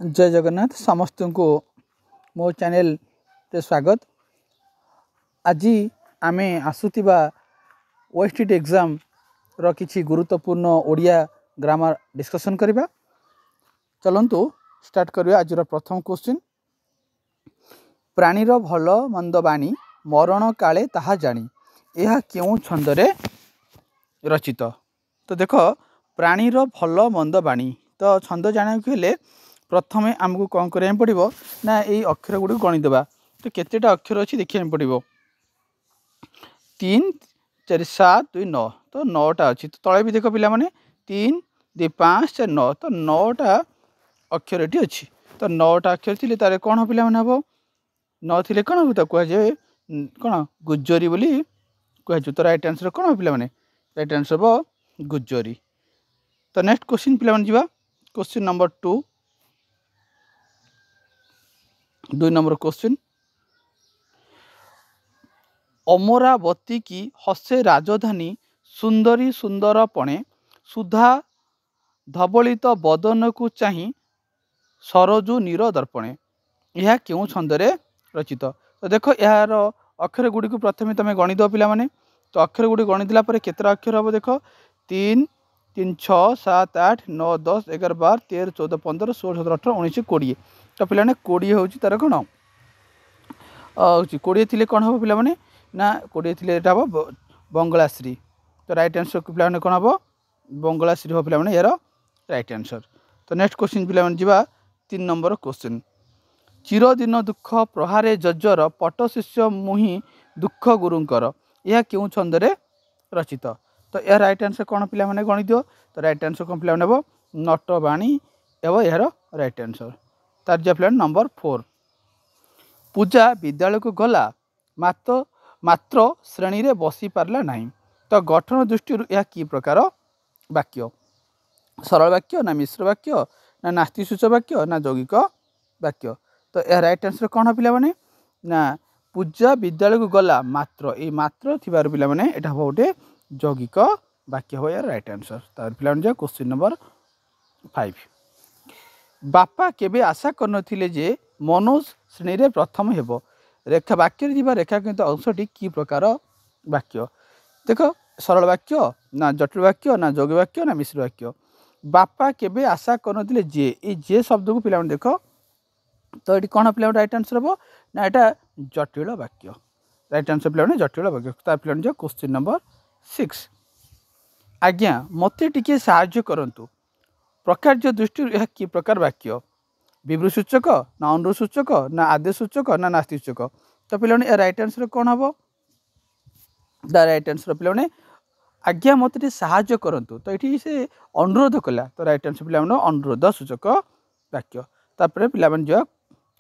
जय जगन्नाथ समस्त को मो चैनल ते स्वागत। आज आमे आसुतिबा ओएसटीटी एग्जाम रो किछि गुरुत्वपूर्ण ओडिया ग्रामर डिस्कशन करिबा। चलंतु स्टार्ट करिया। आज प्रथम क्वेश्चन, प्राणीर भल मंद बाणी मरण काले ताहा जानी, यह क्यों छंदरे रचित। तो देखो, प्राणीर भल मंद बाणी, तो छंद जाना हेले प्रथमे आमको कौन करा पड़ो ना यही अक्षर गुड़ गणिदेवा। तो केतेटा अक्षर अच्छी देखा पड़ो, 3 4 7 2 9, तो 9टा अच्छी। तो तले भी देख पिला माने 3 2 5 4 9, तो 9टा अक्षर ये अच्छी। तो 9टा अक्षर थी तार कौन पिला हम न थे कौन हम तो कहुए कौन गुज्जरी बोली कहुए। तो राइट आंसर कौन पिला माने, राइट आंसर हम गुज्जरी। तो नेक्स्ट क्वेश्चन पिला जा, question number 2 number question, Amravati की हसे राजधानी सुंदरी सुंदर पणे सुधा धवलित बदन को चाही सरजु नीर दर्पणे, यह क्यों छंदरे रचित। तो देखो यार अक्षर गुड़ी को प्रथम तुम गणिद पिला माने। तो अक्षर गुड़ी गणिदेला केतटा अक्षर हम देख, 3 3 6 7 8 9 10 11 12 13 14 15 16 17 18 19 20। तो पिला 20 हूँ तार कौन 20 थी कौन हम पिला माने ना 20 थी हम बंगलाश्री। तो राइट आंसर को पिला कौन हम बंगलाश्री हो पिला यार राइट आंसर। तो नेक्स्ट क्वेश्चन पिला जा 3 नंबर क्वेश्चन, चिरदिन दुख प्रहारे जज्जर पट शिष्य मुहि दुख गुरुंकर, यह क्यों छंदरे रचित। तो यह राइट आंसर कौन पिला माने गणित। तो राइट आंसर कौन पिला हम नटबाणी एवं यार राइट आंसर। तार जा पिला नंबर 4, पूजा विद्यालय को गला मात्र मात्र श्रेणी रे बसी पारला नहीं। तो गठन दृष्टि यह कि प्रकार वाक्य, सरल वाक्य ना मिश्र वाक्य ना नास्तिसूचक वाक्य ना यौगिक वाक्य। तो यह राइट आंसर कौन पिला माने ना पूजा विद्यालय को गला मात्र, ये मात्र थिबार पिला माने एटा हो गोटे यौगिक वाक्य हो यार राइट आंसर। तार पिला जा क्वेश्चन नंबर 5, बापा केबे आशा करनथिले जे मनोज श्रेणी रे प्रथम हेबो, रेखा वाक्य दिबा रेखा किंतु अंशटी कि प्रकार वाक्य। देखो सरल वाक्य ना जटिल वाक्य ना यौगिक वाक्य ना मिश्र वाक्य। बापा केबे आशा करनथिले जे, ये जे शब्द को पिला देखो, तो ये कौन पिला राइट आंसर हम ना यहाँ जटिल वाक्य, राइट आंसर पिला जटिल वाक्य। तार पिला जो क्वेश्चन नंबर 6, आज्ञा मते टिके साहाय्य करंतु प्रकार्य दृष्टि यह कि प्रकार वाक्य, विवृ सूचक ना अनुरोध सूचक ना आदेश सूचक ना नास्ति सूचक। तो पिला राइट आंसर कौन हम द राइट आंसर पिला आज्ञा मते टिके साहाय्य करंतु, तो ये से अनुरोध कला। तो राइट आंसर पिला अनुरोध सूचक वाक्य। तापर पिला जो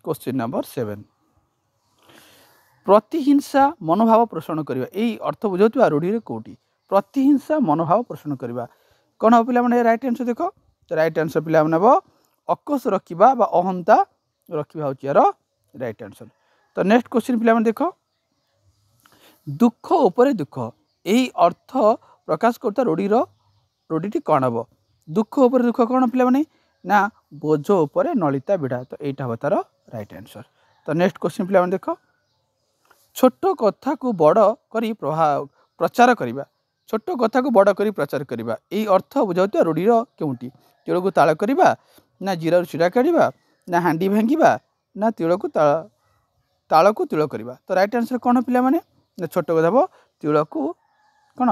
क्वेश्चन नंबर 7, प्रतिहिंसा मनोभाव पोषण करवा, यही अर्थ बुझाऊा रूढ़ी कौटी प्रतिहिंसा मनोभाव पोषण करवा कौन हम पिला राइट आंसर देखो। तो राइट आंसर पिला अकोश रखा अहंता रखा हूँ यार राइट आंसर। तो नेक्स्ट क्वेश्चन पिला देखो, दुख उपरे दुख, यही अर्थ प्रकाश करता रूढ़ी कौन हम, दुख उपरे दुख कौन पिला ना बोझ उपरे नलिता बिढ़ा। तो यहाँ हम तार राइट आंसर। तो नेक्स्ट क्वेश्चन पिला देख, छोट कथा को बड़ करी प्रचार करवा, छोट कथा को बड़ करी प्रचार करवा, यही अर्थ बुझाऊा रूढ़ीर केउटी, तिल को ताल करवा ना जीरा चिड़ा काढ़ा ना हांडी भांगा ना तिल को ताल को तिल करवा। तो राइट आंसर कौन पिला ना छोट कथा हम तिल को कौन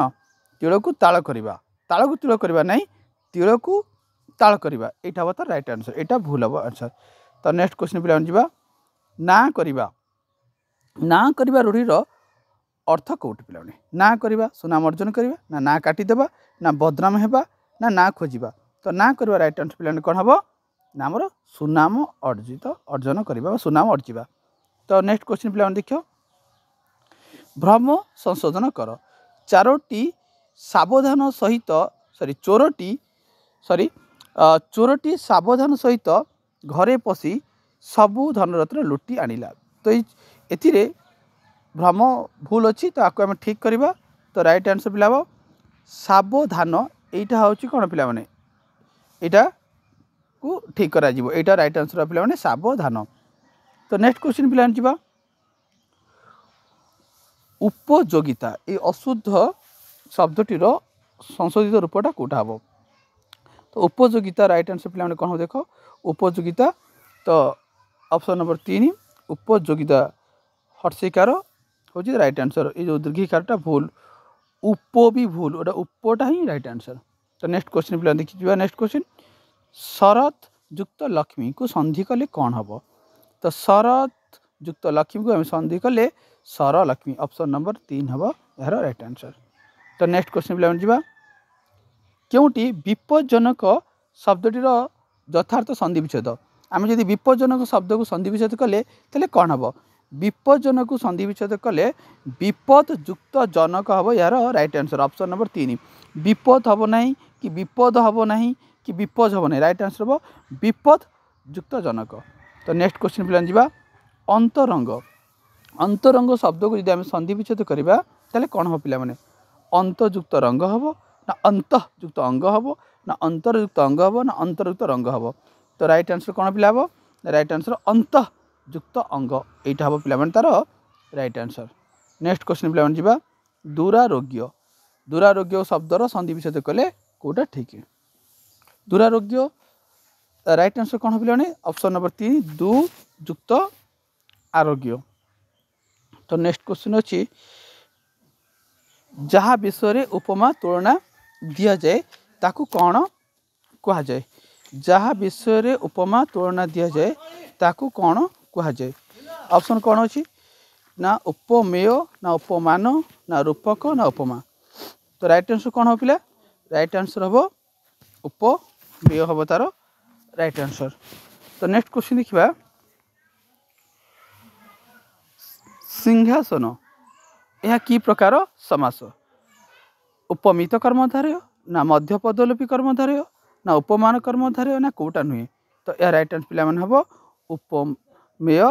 तिल को ताल करवा, ताल को तिल करवा नहीं तिल को ताल करवा, यहाँ हम तो राइट आंसर, यहाँ भूल हम आंसर। तो नेक्स्ट क्वेश्चन पिला जा, ना करवा रूढ़ीर अर्थ कौटी पिला ना करवा सुनाम अर्जन करवा ना काटिदेवा ना बदनाम हेबा ना खोजा। तो ना करवा राइट आंसर पिला कौन हम ना आमर सुनाम अर्जन करवा सुनाम अर्जिबा। तो नेक्स्ट क्वेश्चन पिला देख, भ्रम संशोधन कर, चारोटी सावधान सहित चोरटी सावधान सहित घरे पशि सबू धनरत्न लुटी आनिला। तो ये भ्रम भूल अच्छी, तो आपको आम ठीक करवा। तो राइट आंसर पिला, 'ବ' 'ସାବଧାନ' ଏଇଟା ହେଉଛି କ'ଣ ପିଲାମାନେ, ଏଇଟା 'ବ' 'ସାବଧାନ' 'ସହିତ' 'ଘରେ ପଶି' 'ସବୁ ଧନରତ୍ନ ଲୁଟି ଆଣିଲା'। ତ ଏଥିରେ ଭ୍ରମ ଭୁଲ ଅଛି, ତ ଆକୁ ଆମେ ଠିକ୍ କରିବା। ତ ରାଇଟ୍ ଆନ୍ସର୍ ପିଲା ହେବ 'ସାବଧାନ' 'ଏଇଟା ହେଉଛି କ'ଣ ପିଲାମାନେ, ଏଇଟା 'ଯ' को ठीक करा जिवो एटा राइट आंसर पिला माने सावधान। तो नेक्स्ट क्वेश्चन पिला जिबा उपयोगिता ए अशुद्ध शब्दटीर संशोधित रूपटा कोटा हम। तो उपयोगिता राइट आंसर पिला कौन हो देख उपयोगिता। तो ऑप्शन नंबर 3 उपयोगिता हर्षिकार हूँ राइट आंसर। ये जो दीर्घिकारटा भूल उप भी भूल गोटे उपटा ही राइट आंसर। तो नेक्स्ट क्वेश्चन पिला देखी नेक्स्ट क्वेश्चन शरत युक्त लक्ष्मी को संधि कले कौन हम। तो शरत युक्त लक्ष्मी को आम संधि कले सर लक्ष्मी ऑप्शन नंबर 3 हम यार राइट आंसर। तो नेक्स्ट क्वेश्चन पिला जा क्योंटी विपज्जनक शब्दटीर यथार्थ संधि विच्छेद आम जब विपज्जनक शब्द को संधि विच्छेद कले तेल कौन हम। विपज्जनक को संधि विच्छेद कले विपद युक्त जनक हम यार राइट आंसर ऑप्शन नंबर 3 विपद हम ना कि विपद हम ना कि विपद हम ना राइट आंसर हम विपद युक्त जनक। तो नेक्स्ट क्वेश्चन पिला जा अंतरंग अंतरंग शब्द को जब आम संधि विच्छेद करवा तेल कौन हम पिला अंतयुक्त रंग हम ना अंतयुक्त अंग हम ना अंतरयुक्त अंग हम ना अंतरयुक्त रंग हम। तो राइट आंसर कौन पिला हम राइट आंसर अंतयुक्त अंग यहाँ हम पिला तार राइट आंसर। नेक्स्ट क्वेश्चन पिला जा दुरारोग्य दुरारोग्य शब्दर संधि विच्छेद कले कौटा ठीक। दुरारोग्य राइट आंसर कौन पिला ऑप्शन नंबर 3 दु युक्त आरोग्य। तो नेक्स्ट क्वेश्चन अच्छी जहाँ विषय उपमा तुलना दि जाए ताकू कौन कह जाए। जहाँ विषय उपमा तुलना दि जाए ताकू कौन कह जाए। ऑप्शन कौन अच्छी ना उपमेय ना उपमान ना रूपक ना उपमा। तो राइट आंसर कौन हो पिला राइट आंसर हम उपमेय हम तार राइट आंसर। तो नेक्स्ट क्वेश्चन देखा सिंहासन यह कि प्रकार समास उपमित कर्मधारय ना मध्य पदलोपी कर्मधारय ना उपमान कर्मधारय ना कौटा नुहे। तो यह राइट आंसर पिला हम उपमेय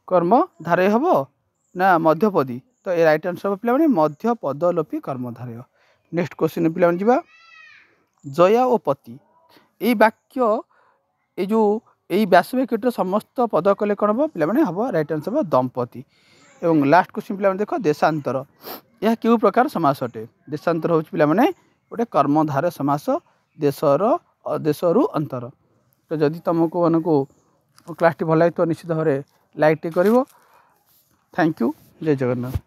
कर्मधारय हम ना मध्यपदी। तो ये राइट आंसर हम पिला मध्य पदलोपी कर्मधारय। नेक्स्ट क्वेश्चन पिला जा जया और पति ये वाक्य ये जो यही व्यासवाक्यटर समस्त पद कले कौन हम पिला हम राइट आंसर हम दंपति। एवं लास्ट क्वेश्चन पिला देख देशांतर यह क्यों प्रकार समास अटे। देशांतर हूँ पिला गोटे कर्मधारय समास देशरू अंतर। तो जदि तुमको मानक क्लास टी भल लगे तो निश्चित भाव लाइक टे कर। थैंक यू जय जगन्नाथ।